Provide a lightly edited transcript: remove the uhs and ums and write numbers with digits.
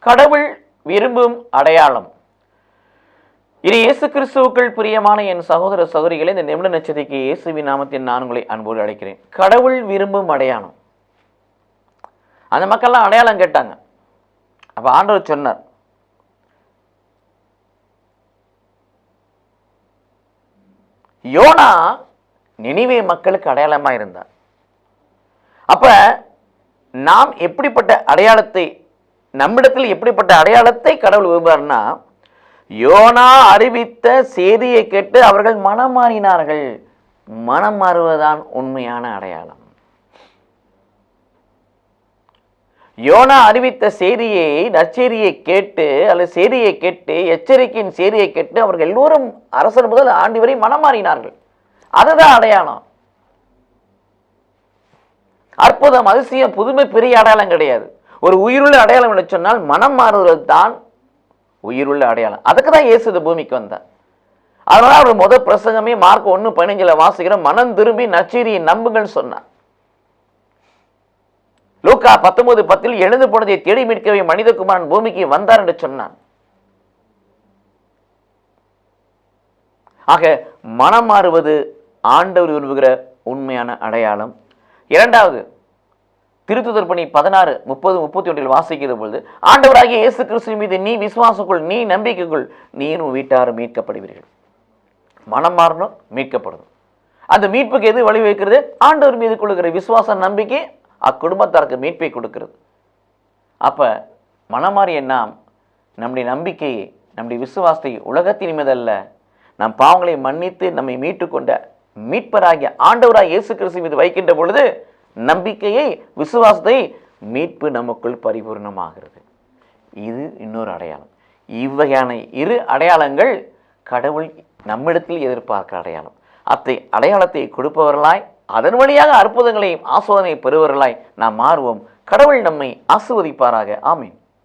கடவுள் விரும்பும் அடையாளம். இது இயேசு கிறிஸ்துவுக்குள் பிரியமான என் சகோதர சகோதரிகளை, இந்த நிமிட நட்சத்திரக்கு இயேசுவின் நாமத்தில் நான் உங்களை அன்போடு அழைக்கிறேன். கடவுள் விரும்பும் அடையாளம். அந்த மக்கள்லாம் அடையாளம் கேட்டாங்க. அப்ப ஆண்டவர் சொன்னார், யோனா நினிவே மக்களுக்கு அடையாளமா இருந்தார். அப்ப நாம் எப்படிப்பட்ட அடையாளத்தை, நம்மிடத்தில் எப்படிப்பட்ட அடையாளத்தை கடவுள் விரும்புகிறார்னா, யோனா அறிவித்த செய்தியை கேட்டு அவர்கள் மனம் மாறினார்கள். மனம் மாறுவதுதான் உண்மையான அடையாளம். யோனா அறிவித்த செய்தியை, நற்செய்தியை கேட்டு அல்லது செய்தியை கேட்டு, எச்சரிக்கையின் செய்தியை கேட்டு அவர்கள் எல்லோரும் அரசர் முதல் ஆண்டி வரை மனம் மாறினார்கள். அதுதான் அடையாளம். அற்புதம், அதிசயம், புதுமை பெரிய அடையாளம் கிடையாது. ஒரு உயிருள்ள அடையாளம் என்று சொன்னால் மனம் மாறுவது தான் உயிருள்ள அடையாளம். அதுக்கு தான் இயேசு இந்த பூமிக்கு வந்தார். அதனால அவர் முதல் பிரசங்கமே மார்க் 1:15 வாசிக்கிறோம், மனம் திரும்பி நற்செய்தியை நம்புங்கள் சொன்னார். லூக்கா 19:10 எழுந்து போனதை தேடி மீட்கவே மனிதகுமாரன் பூமிக்கு வந்தார் என்று சொன்னார். ஆக மனம் மாறுவது ஆண்டவர் விரும்புகிற உண்மையான அடையாளம். இரண்டாவது, திருத்துதர் பணி 16:30-31 வாசிக்கிற பொழுது, ஆண்டவராகிய இயேசு கிறிஸ்து மீது நீ விசுவாசக்குள், நீ நம்பிக்கைக்குள், நீரும் வீட்டாரும் மீட்கப்படுவீர்கள். மனம் மாறணும், மீட்கப்படணும். அந்த மீட்புக்கு எது வழிவகுக்கிறது? ஆண்டவர் மீது கொள்ளுகிற விசுவாச நம்பிக்கை அக்குடும்பத்தாருக்கு மீட்பை கொடுக்கிறது. அப்ப மனமாறிய நாம் நம்முடைய நம்பிக்கையை, நம்முடைய விசுவாசத்தை உலகத்தின் மீதல்ல, நம் பாவங்களை மன்னித்து நம்மை மீட்டு கொண்ட மீட்பராகிய ஆண்டவராகிய இயேசு கிறிஸ்து மீது வைக்கின்ற பொழுது நம்பிக்கையை, விசுவாசத்தை, மீட்பு நமக்குள் பரிபூர்ணமாகிறது. இது இன்னொரு அடையாளம். இவ்வகையான இரு அடையாளங்கள் கடவுள் நம்மிடத்தில் எதிர்பார்க்கிற அடையாளம். அடையாளத்தை கொடுப்பவர்களாய், அதன் வழியாக அற்புதங்களையும் ஆசோதனை பெறுவர்களாய் நாம் மாறுவோம். கடவுள் நம்மை ஆசீர்வதிப்பாராக. ஆமீன்.